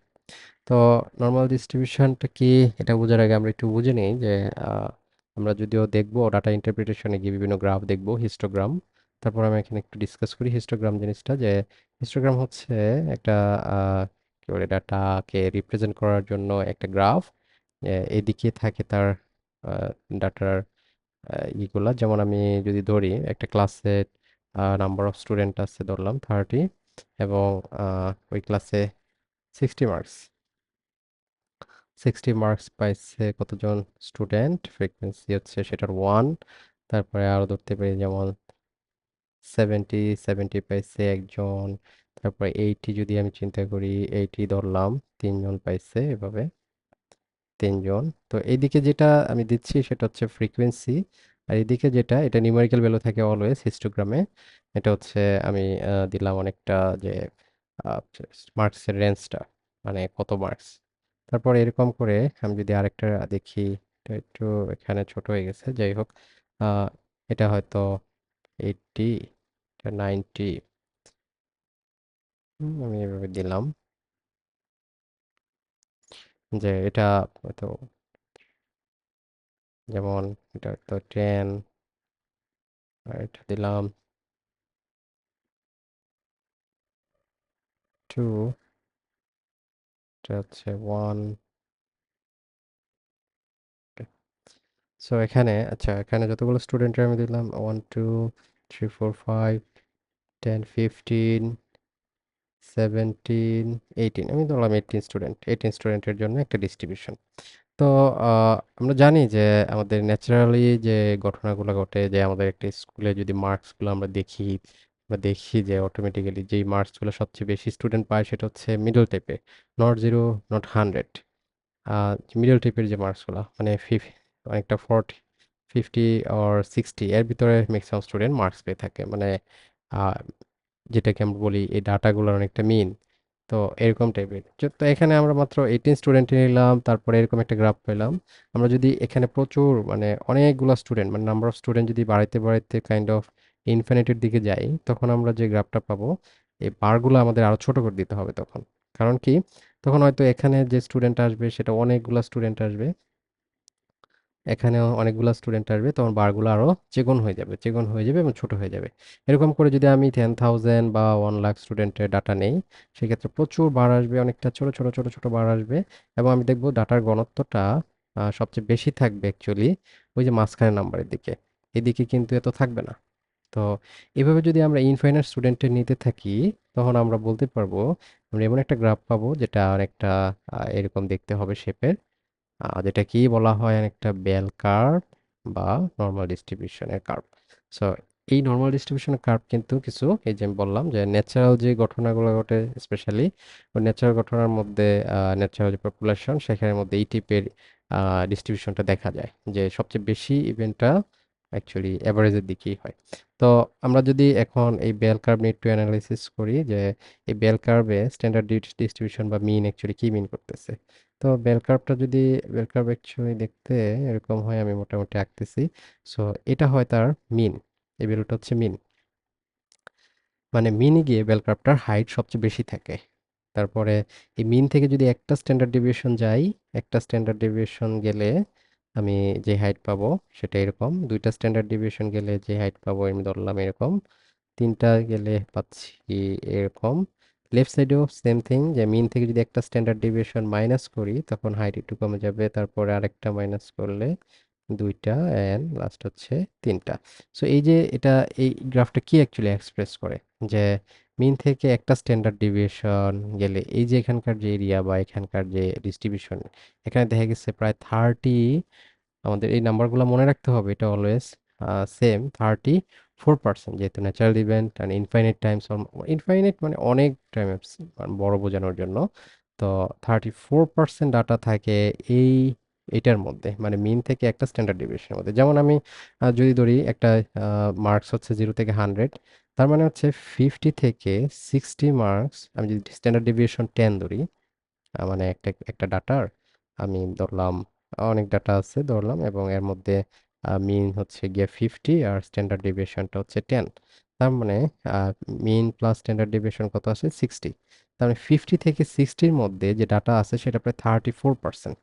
S1: তো নর্মাল ডিস্ট্রিবিউশনটা কি, এটা বোঝার আগে আমরা একটু বুঝে নিই যে আহ, আমরা যদিও দেখবো ডাটা ইন্টারপ্রিটেশনে গিয়ে বিভিন্ন গ্রাফ দেখবো, হিস্টোগ্রাম। তারপর আমি এখানে একটু ডিসকাস করি হিস্টোগ্রাম জিনিসটা, যে হিস্টোগ্রাম হচ্ছে একটা কি বলে, ডাটাকে রিপ্রেজেন্ট করার জন্য একটা গ্রাফ। এদিকে থাকে তার ডাটার ইগুলা, যেমন আমি যদি ধরি একটা ক্লাসে নাম্বার অফ স্টুডেন্ট আছে ধরলাম 30, এবং ওই ক্লাসে 60 মার্কস, 60 মার্কস পাইছে কতজন স্টুডেন্ট, ফ্রিকোয়েন্সি হচ্ছে সেটার 1। তারপরে আরো ধরতে পারি, যেমন 70 পাইছে একজন। তারপরে 80 যদি আমি চিন্তা করি, 80 ধরলাম, 3 জন পাইছে এভাবে, 3 জন। তো এইদিকে যেটা আমি দিচ্ছি সেটা হচ্ছে ফ্রিকোয়েন্সি, আর এদিকে যেটা, এটা নিউমেরিক্যাল ভ্যালু থাকে অলওয়েজ হিস্টোগ্রামে। এটা হচ্ছে আমি দিলাম অনেকটা, যে মার্কসের রেঞ্জটা, মানে কত মার্কস। তারপর এরকম করে আমি যদি আরেকটা দেখি, এটা একটু এখানে ছোট হয়ে গেছে, যাই হোক, আহ, এটা হয়তো 80, এটা 90, আমি এভাবে দিলাম, যে এটা হয়তো, যেমন এটা হয়তো 10, আর এটা দিলাম 2, এটা হচ্ছে 1। সো এখানে, আচ্ছা, এখানে যতগুলো স্টুডেন্টের আমি দিলাম 1 2 3 4 5 10 15 17 18, আমি ধরলাম 18 স্টুডেন্ট, 18 স্টুডেন্টের জন্য একটা ডিস্ট্রিবিউশন। তো আমরা জানি যে আমাদের ন্যাচারালি যে ঘটনাগুলো ঘটে, যে আমাদের একটা স্কুলে যদি মার্কসগুলো আমরা দেখি, আমরা দেখি যে অটোমেটিক্যালি যেই মার্কসগুলো সবচেয়ে বেশি স্টুডেন্ট পায় সেটা হচ্ছে মিডল টাইপে, নট 0, নট 100, মিডল টাইপের যে মার্কসগুলো, মানে অনেকটা 50 অর 60 এর ভিতরে ম্যাক্সিমাম স্টুডেন্ট মার্কস পেয়ে থাকে, মানে আহ, যেটাকে আমরা বলি এই ডাটাগুলোর অনেকটা মিন। তো এরকম টাইপের। তো এখানে আমরা মাত্র 18 স্টুডেন্ট নিলাম, তারপরে এরকম একটা গ্রাফ পেলাম। আমরা যদি এখানে প্রচুর মানে অনেকগুলা স্টুডেন্ট মানে নাম্বার অফ স্টুডেন্ট যদি বাড়াইতে বাড়াইতে কাইন্ড অফ ইনফিনিটির দিকে যাই, তখন আমরা যে গ্রাফটা পাবো, এই বারগুলো আমাদের আরো ছোট করে দিতে হবে তখন। কারণ কি, তখন হয়তো এখানে যে স্টুডেন্ট আসবে সেটা অনেকগুলা স্টুডেন্ট আসবে, এখানেও অনেকগুলা স্টুডেন্ট আসবে, তখন বারগুলো আরো চিকন হয়ে যাবে, চিকন হয়ে যাবে এবং ছোট হয়ে যাবে। এরকম করে যদি আমি 10,000 বা 1 লাখ স্টুডেন্টের ডাটা নেই, সেক্ষেত্রে প্রচুর বার আসবে, অনেকটা ছোট ছোট ছোট ছোট বার আসবে। এবং আমি দেখবো ডাটার ঘনত্বটা সবচেয়ে বেশি থাকবে অ্যাকচুয়ালি ওই যে মাঝখানে নাম্বারের দিকে, এদিকে কিন্তু এত থাকবে না। তো এভাবে যদি আমরা ইনফাইনাইট স্টুডেন্টের নিতে থাকি, তখন আমরা বলতে পারবো আমরা এমন একটা গ্রাফ পাবো যেটা অনেকটা এরকম দেখতে হবে শেপের, যেটা কি বলা হয় অনেকটা বেল কার্ভ বা নর্মাল ডিস্ট্রিবিউশনের কার্ভ। সো এই নর্মাল ডিস্ট্রিবিউশনের কার্ভ কিন্তু কিছু এই যে আমি বললাম যে ন্যাচারাল যে ঘটনাগুলো ঘটে, স্পেশালি ওই ন্যাচারাল ঘটনার মধ্যে ন্যাচারাল যে পপুলেশন সেখানের মধ্যে এই টাইপের ডিস্ট্রিবিউশনটা দেখা যায়, যে সবচেয়ে বেশি ইভেন্টটা অ্যাকচুয়ালি অ্যাভারেজের দিকেই হয়। তো আমরা যদি এখন এই বেল কার্ভ নিয়ে একটু অ্যানালাইসিস করি যে এই বেল কার্ভে স্ট্যান্ডার্ড ডিস্ট্রিবিউশন বা মিন অ্যাকচুয়ালি কি মিন করতেছে। তো বেল কার্ভটা যদি, বেল কার্ভ অ্যাকচুয়ালি দেখতে এরকম হয়, আমি মোটামুটি আঁকতেছি। সো এটা হয় তার মিন, এই ভ্যালুটা হচ্ছে মিন। মানে মিনে গিয়ে বেল কার্ভটার হাইট সবচেয়ে বেশি থাকে। তারপরে এই মিন থেকে যদি একটা স্ট্যান্ডার্ড ডেভিয়েশন যাই, একটা স্ট্যান্ডার্ড ডেভিয়েশন গেলে আমি যে হাইট পাবো সেটা এরকম, দুইটা স্ট্যান্ডার্ড ডেভিয়েশন গেলে যে হাইট পাবো আমি ধরলাম এরকম, তিনটা গেলে পাচ্ছি এরকম। লেফট সাইডেও সেম থিং, যে মিন থেকে যদি একটা স্ট্যান্ডার্ড ডেভিয়েশন মাইনাস করি তখন হাইট একটু কমে যাবে, তারপরে আরেকটা মাইনাস করলে দুইটা, অ্যান্ড লাস্ট হচ্ছে তিনটা। সো এই যে এটা, এই গ্রাফটা কি অ্যাকচুয়ালি এক্সপ্রেস করে, যে মিন থেকে একটা স্ট্যান্ডার্ড ডেভিয়েশন গেলে এই যে এখানকার যে এরিয়া বা এখানকার যে ডিস্ট্রিবিউশন, এখানে দেখা গেছে প্রায় 30, আমাদের এই নাম্বারগুলো মনে রাখতে হবে, এটা অলওয়েজ সেম 34%, যেহেতু natural event and infinite Times, infinite মানে অনেক টাইম বড় বোঝানোর জন্য। তো 34% ডাটা থাকে এই এটার মধ্যে, মানে মিন থেকে একটা স্ট্যান্ডার্ড ডিভিয়েশনের মধ্যে। যেমন আমি যদি ধরি একটা মার্কস হচ্ছে 0 থেকে 100, তার মানে হচ্ছে 50 থেকে 60 মার্কস, আমি যদি স্ট্যান্ডার্ড ডিভিয়েশন 10 ধরি, মানে একটা একটা ডাটার আমি ধরলাম, অনেক ডাটা আছে ধরলাম, এবং এর মধ্যে মিন হচ্ছে গিয়ে 50 আর স্ট্যান্ডার্ড ডেভিয়েশনটা হচ্ছে 10। তার মানে মিন প্লাস স্ট্যান্ডার্ড ডেভিয়েশন কত আছে, 60। তার মানে 50 থেকে 60-র মধ্যে যে ডাটা আছে সেটা প্রায় 34%।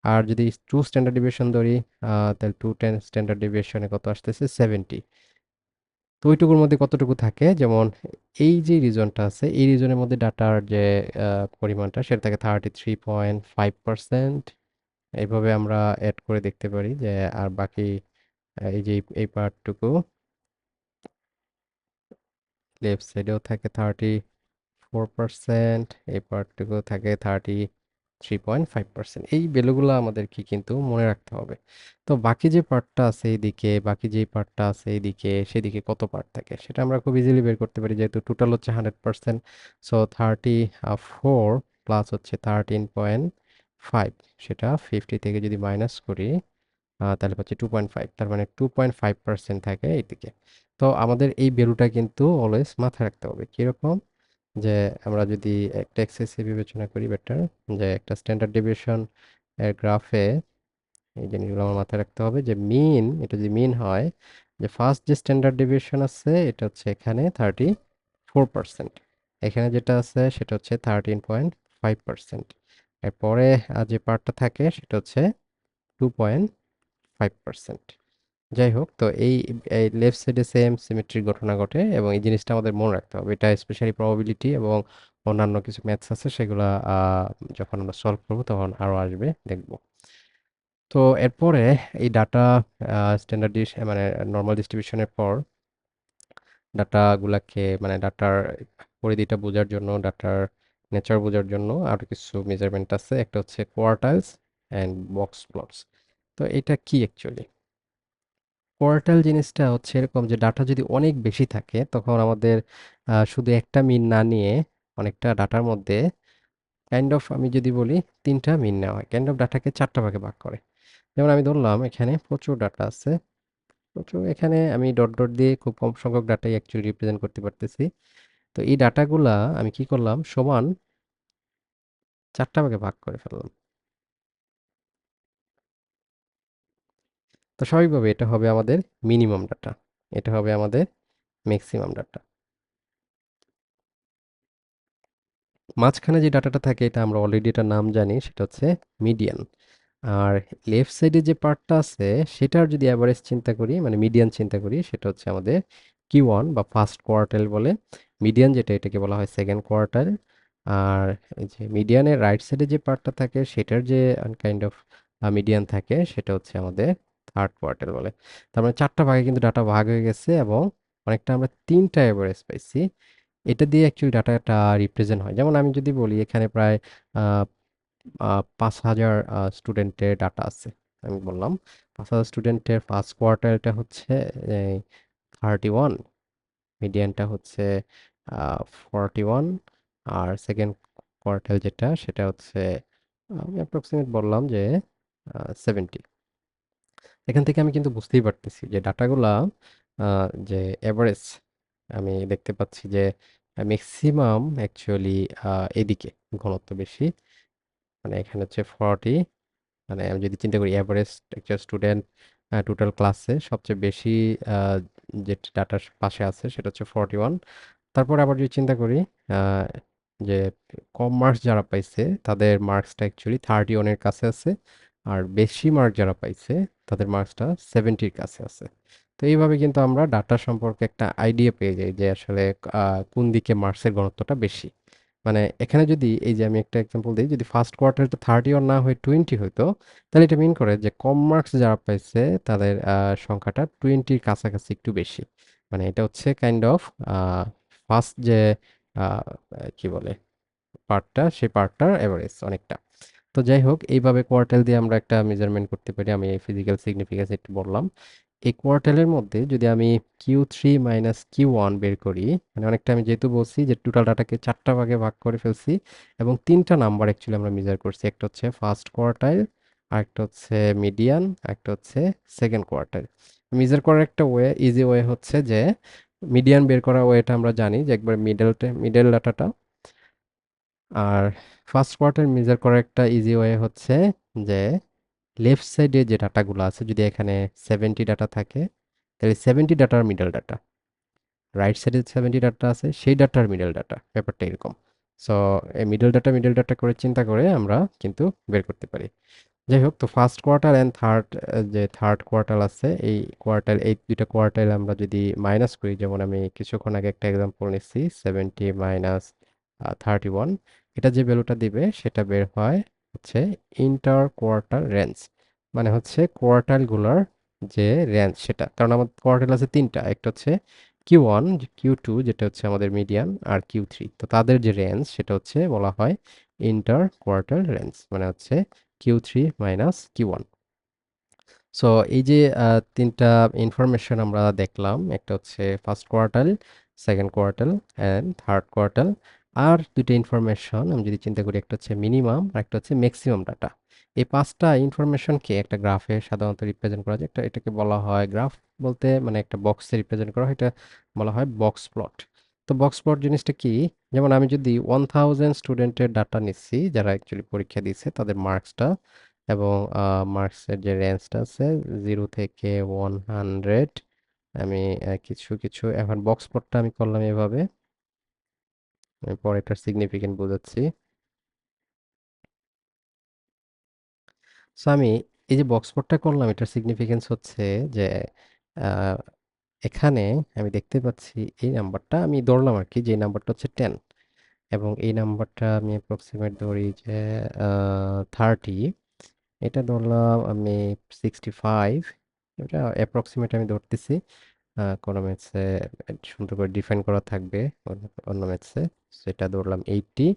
S1: আর যদি টু স্ট্যান্ডার্ড ডেভিয়েশন ধরি, তাহলে টু টেন স্ট্যান্ডার্ড ডেভিয়েশনে কত আসতেছে, 70। তো ওইটুকুর মধ্যে কতটুকু থাকে, যেমন এই যে রিজনটা আছে এই রিজনের মধ্যে ডাটার যে পরিমাণটা সেটা থাকে 33.5%। এইভাবে আমরা অ্যাড করে দেখতে পারি যে, আর বাকি এই যে এই পার্টটুকু লেফট সাইডেও থাকে 34%, এই পার্টটুকু থাকে 33.5%। এই ভ্যালুগুলো আমাদেরকে কিন্তু মনে রাখতে হবে। তো বাকি যে পার্টটা আছে এইদিকে, বাকি যেই পার্টটা আছে এইদিকে, সেদিকে কত পার্ট থাকে সেটা আমরা খুব ইজিলি বের করতে পারি, যেহেতু টোটাল হচ্ছে 100%। সো 34 প্লাস হচ্ছে 13.5, সেটা 50 থেকে যদি মাইনাস করি তাহলে পাচ্ছি 2.5, তার মানে 2.5% থাকে এইদিকে। তো আমাদের এই ভ্যালুটা কিন্তু অলওয়েজ মাথায় রাখতে হবে। কিরকম, যে আমরা যদি একটা এক্সেসিভ বিবেচনা করি বেটার, যে একটা স্ট্যান্ডার্ড ডেভিয়েশন এর গ্রাফে এই জিনিসগুলো আমার মাথায় রাখতে হবে, যে মিন, এটা যদি মিন হয়, যে ফার্স্ট যে স্ট্যান্ডার্ড ডেভিয়েশন আছে এটা হচ্ছে এখানে 34%, এখানে যেটা আছে সেটা হচ্ছে 13.5%, এরপরে যে পার্টটা থাকে সেটা হচ্ছে 2.5%। যাই হোক, তো এই এই লেফট সাইডে সেম সিমেট্রিক ঘটনা ঘটে, এবং এই জিনিসটা আমাদের মনে রাখতে হবে। এটা স্পেশালি প্রবাবিলিটি এবং অন্যান্য কিছু ম্যাথস আছে সেগুলা যখন আমরা সলভ করব তখন আরো আসবে দেখব। তো এরপরে এই ডাটা স্ট্যান্ডার্ড মানে নর্মাল ডিস্ট্রিবিউশনের পর ডাটাগুলাকে, মানে ডাটার পরিধিটা বোঝার জন্য, ডাটার নেচার বোঝার জন্য আরো কিছু মেজারমেন্ট আছে। একটা হচ্ছে কোয়ার্টাইলস অ্যান্ড বক্স প্লটস। তো এটা কি অ্যাকচুয়ালি, কোয়ার্টাইল জিনিসটা হচ্ছে এরকম, যে ডাটা যদি অনেক বেশি থাকে তখন আমাদের শুধু একটা মিন না নিয়ে অনেকটা ডাটার মধ্যে কাইন্ড অফ, আমি যদি বলি তিনটা মিন নেওয়া হয়, কাইন্ড অফ ডাটাকে চারটা ভাগে ভাগ করে। যেমন আমি ধরলাম এখানে প্রচুর ডাটা আছে, প্রচুর, এখানে আমি ডট ডট দিয়ে খুব কম সংখ্যক ডাটাই অ্যাকচুয়ালি রিপ্রেজেন্ট করতে পারতেছি। তো এই ডাটাগুলা আমি কি করলাম, সমান 4টা ভাগে ভাগ করে ফেললাম। তো স্বাভাবিকভাবে এটা হবে আমাদের মিনিমাম ডাটা, এটা হবে আমাদের ম্যাক্সিমাম ডাটা। মাঝখানে যে ডাটাটা থাকে এটা আমরা অলরেডি এটার নাম জানি, সেটা হচ্ছে মিডিয়ান। আর লেফট সাইডে যে পার্টটা আছে সেটার যদি অ্যাভারেজ চিন্তা করি, মানে মিডিয়ান চিন্তা করি, সেটা হচ্ছে আমাদের Q1 বা ফার্স্ট কোয়ার্টাইল বলে। মিডিয়ান যেটা, এটাকে বলা হয় সেকেন্ড কোয়ার্টাইল। আর এই যে মিডিয়ানের রাইট সাইডে যে পার্টটা থাকে সেটার যে কাইন্ড অফ মিডিয়ান থাকে সেটা হচ্ছে আমাদের থার্ড কোয়ার্টাইল বলে। তার মানে 4টা ভাগে কিন্তু ডাটা ভাগ হয়ে গেছে এবং অনেকটা আমরা 3টা অ্যাভারেজ পাইছি। এটা দিয়ে অ্যাকচুয়ালি ডাটাটা রিপ্রেজেন্ট হয়। যেমন আমি যদি বলি এখানে প্রায় আহ, 5,000 স্টুডেন্টের ডাটা আছে। আমি বললাম 5,000 স্টুডেন্টের ফার্স্ট কোয়ার্টারটা হচ্ছে 31, মিডিয়ানটা হচ্ছে 41, আর সেকেন্ড কোয়ার্টার যেটা সেটা হচ্ছে আমি অ্যাপ্রক্সিমেট বললাম যে 70। এখান থেকে আমি কিন্তু বুঝতেই পারতেছি যে ডাটাগুলা যে এভারেজ আমি দেখতে পাচ্ছি যে ম্যাক্সিমাম অ্যাকচুয়ালি এদিকে ঘনত্ব বেশি। মানে এখানে হচ্ছে 40, মানে আমি যদি চিন্তা করি অ্যাভারেজ একটা স্টুডেন্ট টোটাল ক্লাসে সবচেয়ে বেশি আহ, যে ডাটার পাশে আছে সেটা হচ্ছে 41। তারপর আবার যদি চিন্তা করি আহ, যে কম মার্কস যারা পাইছে তাদের মার্কসটা অ্যাকচুয়ালি 31-এর কাছে আছে, আর বেশি মার্ক যারা পাইছে তাদের মার্কসটা 70-র কাছে আছে। তো এইভাবে কিন্তু আমরা ডাটা সম্পর্কে একটা আইডিয়া পেয়ে যাই যে আসলে কোন দিকে মার্কসের ঘনত্বটা বেশি। মানে এখানে যদি এই যে আমি একটা এক্সাম্পল দিই, যদি ফার্স্ট কোয়ার্টারটা 31 না হয়ে 20 হইতো, তাহলে এটা মিন করে যে কম মার্কস যারা পাইছে তাদের সংখ্যাটা 20-র কাছাকাছি একটু বেশি। মানে এটা হচ্ছে কাইন্ড অফ ফার্স্ট যে আহ, কি বলে পার্টটা, সেই পার্টটার এভারেজ অনেকটা। তো যাই হোক, এইভাবে কোয়ার্টাইল দিয়ে আমরা একটা মেজারমেন্ট করতে পারি। আমি ফিজিক্যাল সিগনিফিকেন্স একটু বললাম। এই কোয়ার্টাইলের মধ্যে যদি আমি Q3 - Q1 বের করি, মানে অনেকটা আমি যেহেতু বলছি যে টোটাল ডাটাকে 4টা ভাগে ভাগ করে ফেলছি এবং 3টা নাম্বার অ্যাকচুয়ালি আমরা মেজার করছি। একটা হচ্ছে ফার্স্ট কোয়ার্টাইল, আরেকটা হচ্ছে মিডিয়ান, একটা হচ্ছে সেকেন্ড কোয়ার্টাইল। মেজার করার একটা ইজি ওয়ে হচ্ছে যে মিডিয়ান বের করা ওয়েটা আমরা জানি যে একবার মিডল ডাটাটা। আর ফার্স্ট কোয়ার্টার মেজার করার একটা ইজি ওয়ে হচ্ছে যে লেফট সাইডে যে ডাটাগুলো আছে, যদি এখানে 70 ডাটা থাকে তাহলে 70 ডাটার মিডল ডাটা, রাইট সাইডে 70 ডাটা আছে সেই ডাটার মিডল ডাটা, ব্যাপারটা এরকম। সো এই মিডল ডাটা করে চিন্তা করে আমরা কিন্তু বের করতে পারি। যাই হোক, তো ফার্স্ট কোয়ার্টার অ্যান্ড থার্ড, যে থার্ড কোয়ার্টার আছে, এই কোয়ার্টার, এই দুইটা কোয়ার্টার আমরা যদি মাইনাস করি, যেমন আমি কিছুক্ষণ আগে একটা এক্সাম্পল নিচ্ছি 70 মাইনাস 31, এটা যে ভ্যালুটা দিবে সেটা বের হয় হচ্ছে ইন্টার কোয়ার্টার রেঞ্জ। মানে হচ্ছে কোয়ার্টারগুলোর যে রেঞ্জ সেটা, কারণ আমাদের কোয়ার্টার আছে 3টা, একটা হচ্ছে Q1, Q2 যেটা হচ্ছে আমাদের মিডিয়ান, আর Q3। তো তাদের যে রেঞ্জ সেটা হচ্ছে বলা হয় ইন্টার কোয়ার্টার রেঞ্জ, মানে হচ্ছে Q3 - Q1। সো এই যে 3টা ইনফরমেশন আমরা দেখলাম, একটা হচ্ছে first quartile, second quartile and third quartile. আর দুইটা ইনফরমেশন আমি যদি চিন্তা করি, একটা হচ্ছে মিনিমাম আর একটা হচ্ছে ম্যাক্সিমাম ডাটা। এই 5টা ইনফরমেশনকে একটা গ্রাফে সাধারণত রিপ্রেজেন্ট করা যায়। এটাকে বলা হয় গ্রাফ, বলতে মানে একটা বক্সে রিপ্রেজেন্ট করা হয়, এটা বলা হয় বক্স প্লট। তো বক্স প্লট জিনিসটা কি? যেমন আমি যদি 1000 স্টুডেন্টের ডাটা নিচ্ছি যারা অ্যাকচুয়ালি পরীক্ষা দিয়েছে তাদের মার্কসটা, এবং মার্কসের যে রেঞ্জটা আছে 0 থেকে 100, আমি কিছু কিছু এখন বক্স প্লটটা আমি করলাম এভাবে। আমি পরে এটার সিগনিফিকেন্ট বোঝাচ্ছি। সো আমি এই যে বক্স প্লটটা করলাম, এটার সিগনিফিকেন্স হচ্ছে যে আহ, এখানে আমি দেখতে পাচ্ছি এই নাম্বারটা আমি ধরলাম আর কি, যে নাম্বারটা হচ্ছে 10, এবং এই নাম্বারটা আমি অ্যাপ্রক্সিমেট ধরি যে 30, এটা ধরলাম আমি 65, এটা অ্যাপ্রক্সিমেট আমি ধরতেছি। কোনো ম্যাথসে সুন্দর করে ডিফাইন করা থাকবে, অন্য অন্য ম্যাথসে। সেটা ধরলাম 80,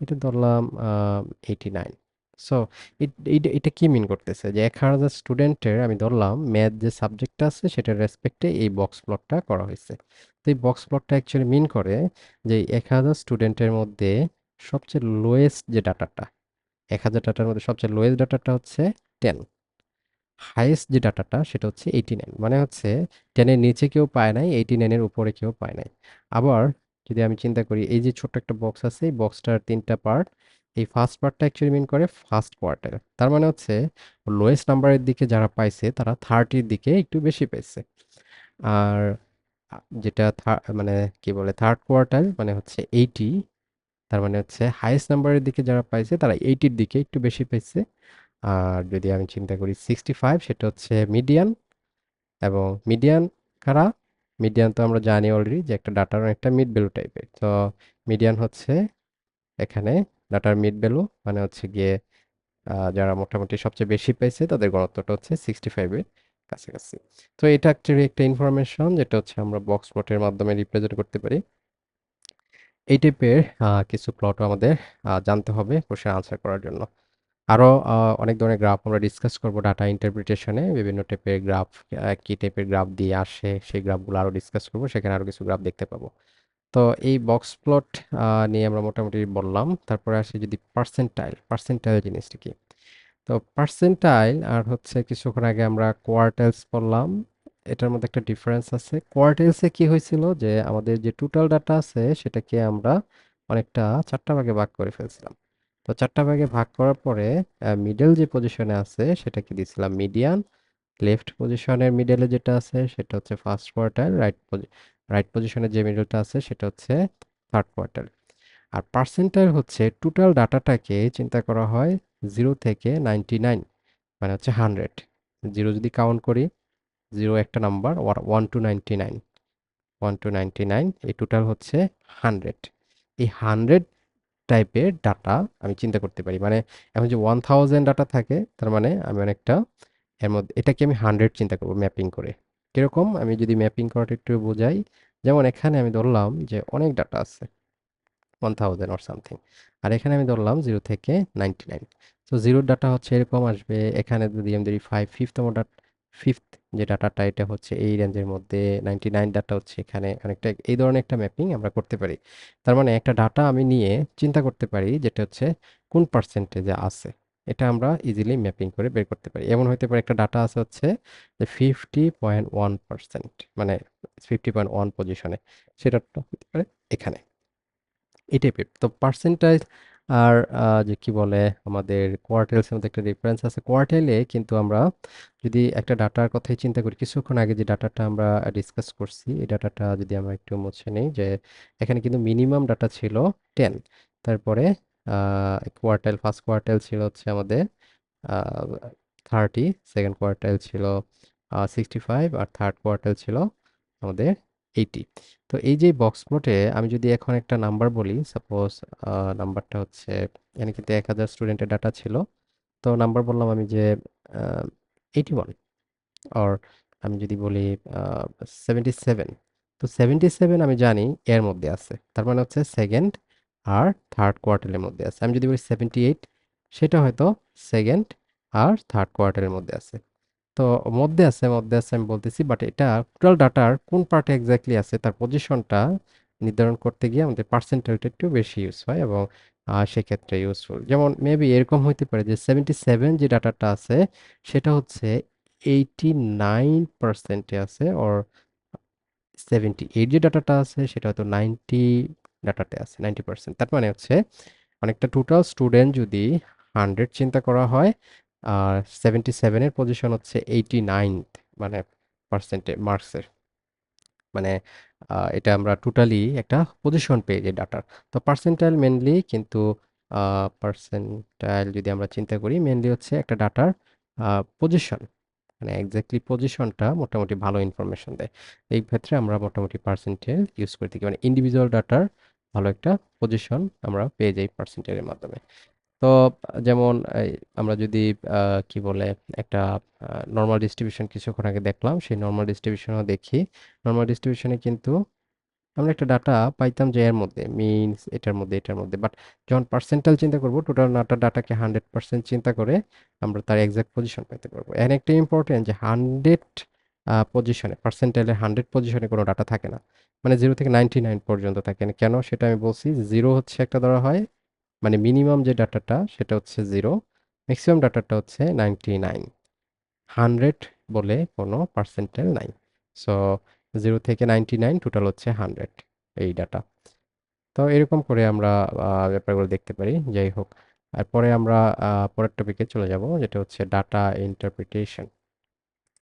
S1: এটা ধরলাম 89। সো এটা কি মিন করতেছে যে 1000 স্টুডেন্টের আমি ধরলাম ম্যাথ যে সাবজেক্টটা আছে সেটার রেসপেক্টে এই বক্স প্লটটা করা হয়েছে। তো এই বক্স প্লটটা অ্যাকচুয়ালি মিন করে যে 1000 স্টুডেন্টের মধ্যে সবচেয়ে লোয়েস্ট যে ডাটাটা, 1000 ডাটার মধ্যে সবচেয়ে লোয়েস্ট ডাটাটা হচ্ছে 10, হাইয়েস্ট যে ডাটাটা সেটা হচ্ছে 89। মানে হচ্ছে 10-এর নিচে কেউ পায় নাই, 89-এর উপরে কেউ পায় নাই। আবার যদি আমি চিন্তা করি এই যে ছোট্ট একটা বক্স আছে, এই বক্সটার ৩টা পার্ট। এই ফার্স্ট পার্টটা অ্যাকচুয়ালি মিন করে ফার্স্ট কোয়ার্টাইল। তার মানে হচ্ছে লোয়েস্ট নাম্বারের দিকে যারা পাইছে তারা 30-র দিকে একটু বেশি পাইছে। আর যেটা মানে কি বলে থার্ড কোয়ার্টাইল মানে হচ্ছে 80, তার মানে হচ্ছে হাইয়েস্ট নাম্বারের দিকে যারা পাইছে তারা 80-র দিকে একটু বেশি পাইছে। আর যদি আমি চিন্তা করি 65, সেটা হচ্ছে মিডিয়ান। এবং মিডিয়ান কারা? মিডিয়ান তো আমরা জানি অলরেডি যে একটা ডাটার একটা মিড ভ্যালু টাইপের। তো মিডিয়ান হচ্ছে এখানে ডাটার মিড ভ্যালু, মানে হচ্ছে গিয়ে যারা মোটামুটি সবচেয়ে বেশি পেয়েছে তাদের ঘনত্বটা হচ্ছে 65-এর কাছাকাছি। তো এটা অ্যাকচুয়ালি একটা ইনফরমেশন যেটা হচ্ছে আমরা বক্স প্লটের মাধ্যমে রিপ্রেজেন্ট করতে পারি। এই টাইপের কিছু প্লটও আমাদের জানতে হবে কোশ্চেন আনসার করার জন্য। আরো অনেক ধরনের গ্রাফ আমরা ডিসকাস করব ডাটা ইন্টারপ্রিটেশনে। বিভিন্ন টাইপের গ্রাফ, কি টাইপের গ্রাফ দিয়ে আসে সেই গ্রাফগুলো আরো ডিসকাস করব, সেখানে আরো কিছু গ্রাফ দেখতে পাবো। তো এই বক্স প্লট নিয়ে আমরা মোটামুটি বললাম। তারপরে আসি যদি পার্সেন্টাইল। পার্সেন্টাইল জিনিসটা কি? তো পার্সেন্টাইল আর হচ্ছে কিছুক্ষণ আগে আমরা কোয়ার্টাইলস পড়লাম, এটার মধ্যে একটা ডিফারেন্স আছে। কোয়ার্টাইলসে কি হয়েছিল যে আমাদের যে টোটাল ডাটা আছে সেটাকে আমরা অনেকটা 4টা ভাগে ভাগ করে ফেলছিলাম। তো 4টা ভাগে ভাগ করার পরে মিডল যে পজিশনে আছে সেটাকে দিয়েছিলাম মিডিয়ান। লেফট পজিশনের মিডলে যেটা আছে সেটা হচ্ছে ফার্স্ট কোয়ার্টাইল। রাইট পজিশনে যে মিডলটা আছে সেটা হচ্ছে থার্ড কোয়ার্টাইল। আর পার্সেন্টাইল হচ্ছে টোটাল ডাটাটাকে চিন্তা করা হয় 0 থেকে 99, মানে হচ্ছে 100। জিরো যদি কাউন্ট করি, জিরো একটা নাম্বার, 1 to 99, 1 to 99, এই টোটাল হচ্ছে 100। এই 100 টাইপের ডাটা আমি চিন্তা করতে পারি। মানে এখন যে 1000 ডাটা থাকে, তার মানে আমি অনেকটা এর মধ্যে এটাকে আমি 100 চিন্তা করবো ম্যাপিং করে। কিরকম আমি যদি ম্যাপিং করাটা একটু বোঝাই, যেমন এখানে আমি ধরলাম যে অনেক ডাটা আছে, 1000 অর সামথিং। আর এখানে আমি ধরলাম 0 থেকে 99। তো জিরোর ডাটা হচ্ছে এরকম আসবে। এখানে যদি আমি ধরি 5 ডাটা, ফিফথ যে ডাটাটা এটা হচ্ছে এই রেঞ্জের মধ্যে, 99 ডাটা হচ্ছে এখানে, অনেকটা এই ধরনের একটা ম্যাপিং আমরা করতে পারি। তার মানে একটা ডাটা আমি নিয়ে চিন্তা করতে পারি যেটা হচ্ছে কোন পার্সেন্টেজে আছে, এটা আমরা ইজিলি ম্যাপিং করে বের করতে পারি। এমন হতে পারে একটা ডাটা আছে হচ্ছে যে 50.1%, মানে 50.1 পজিশনে, সেটা হতে পারে এখানে। এই টাইপের। তো পার্সেন্টাইজ আর যে কি বলে আমাদের কোয়ার্টাইলস এর মধ্যে একটা ডিফারেন্স আছে। কোয়ার্টাইলে কিন্তু আমরা যদি একটা ডাটার কথাই চিন্তা করি, কিছুক্ষণ আগে যে ডাটাটা আমরা ডিসকাস করছি, এই ডাটাটা যদি আমরা একটু মুছে নেই, যে এখানে কিন্তু মিনিমাম ডাটা ছিল 10। তারপরে কোয়ার্টাইল, ফার্স্ট কোয়ার্টাইল ছিল হচ্ছে আমাদের 30, সেকেন্ড কোয়ার্টাইল ছিল 65, আর থার্ড কোয়ার্টাইল ছিল আমাদের 80। তো এই যে বক্স প্লটে আমি যদি এখন একটা নাম্বার বলি, সাপোজ নাম্বারটা হচ্ছে, এখানে কিন্তু 1000 স্টুডেন্টের ডাটা ছিল। তো নাম্বার বললাম আমি যে 81, আর আমি যদি বলি 77। তো 77 আমি জানি এর মধ্যে আছে, তার মানে হচ্ছে সেকেন্ড আর থার্ড কোয়ার্টারের মধ্যে আছে। আমি যদি বলি 78, সেটা হয়তো সেকেন্ড আর থার্ড কোয়ার্টারের মধ্যে আছে। তো মধ্যে আছে আমি বলতেছি, বাট এটা টোটাল ডাটার কোন পার্টে এক্স্যাক্টলি আছে তার পজিশনটা নির্ধারণ করতে গিয়ে আমাদের পার্সেন্টেজটা একটু বেশি ইউজ হয়, এবং সেক্ষেত্রে ইউজফুল। যেমন মেবি এরকম হইতে পারে যে 77 যে ডাটাটা আছে সেটা হচ্ছে 89%-এ আছে, ওর 78 যে ডাটাটা আছে সেটা হয়তো ডাটাতে আছে, 90%। তার মানে হচ্ছে অনেকটা টোটাল স্টুডেন্ট যদি 100 চিন্তা করা হয়, আর 77-এর পজিশন হচ্ছে 89, মানে পার্সেন্টে মার্কসের, মানে এটা আমরা টোটালি একটা পজিশন পেয়ে যাই ডাটার। তো পার্সেন্টাইল মেনলি কিন্তু পার্সেন্টাইল যদি আমরা চিন্তা করি মেনলি হচ্ছে একটা ডাটার পজিশন, মানে এক্স্যাক্টলি পজিশনটা মোটামুটি ভালো ইনফরমেশন দেয়। এই ক্ষেত্রে আমরা মোটামুটি পার্সেন্টাইল ইউজ করে থাকি, মানে ইন্ডিভিজুয়াল ডাটার ভালো একটা পজিশন আমরা পেয়ে যাই পার্সেন্টাইলের মাধ্যমে। তো যেমন আমরা যদি কি বলে একটা নর্মাল ডিস্ট্রিবিউশন কিছুক্ষণ আগে দেখলাম, সেই নর্মাল ডিস্ট্রিবিউশনও দেখি। নর্মাল ডিস্ট্রিবিউশনে কিন্তু আমরা একটা ডাটা পাইতাম যে এর মধ্যে মিনস এটার মধ্যে, বাট যখন পার্সেন্টাইল চিন্তা করব টোটাল ডাটাকে 100% চিন্তা করে আমরা তার এক্সাক্ট পজিশন পেতে পারবো। এর একটা ইম্পর্টেন্ট যে 100 পজিশনে, পার্সেন্টাইলের 100 পজিশনে কোনো ডাটা থাকে না, মানে 0 থেকে 99 পর্যন্ত থাকে না। কেন সেটা আমি বলছি। জিরো হচ্ছে একটা ধরা হয়, মানে মিনিমাম যে ডাটাটা সেটা হচ্ছে 0, ম্যাক্সিমাম ডাটাটা হচ্ছে 99। 100 বলে কোনো পার্সেন্টাইল নাই। সো 0 থেকে 99 টোটাল হচ্ছে 100 এই ডাটা। তো এরকম করে আমরা ব্যাপারগুলো দেখতে পারি। যাই হোক, আর পরে আমরা পরের টপিকে চলে যাব, যেটা হচ্ছে ডাটা ইন্টারপ্রিটেশন।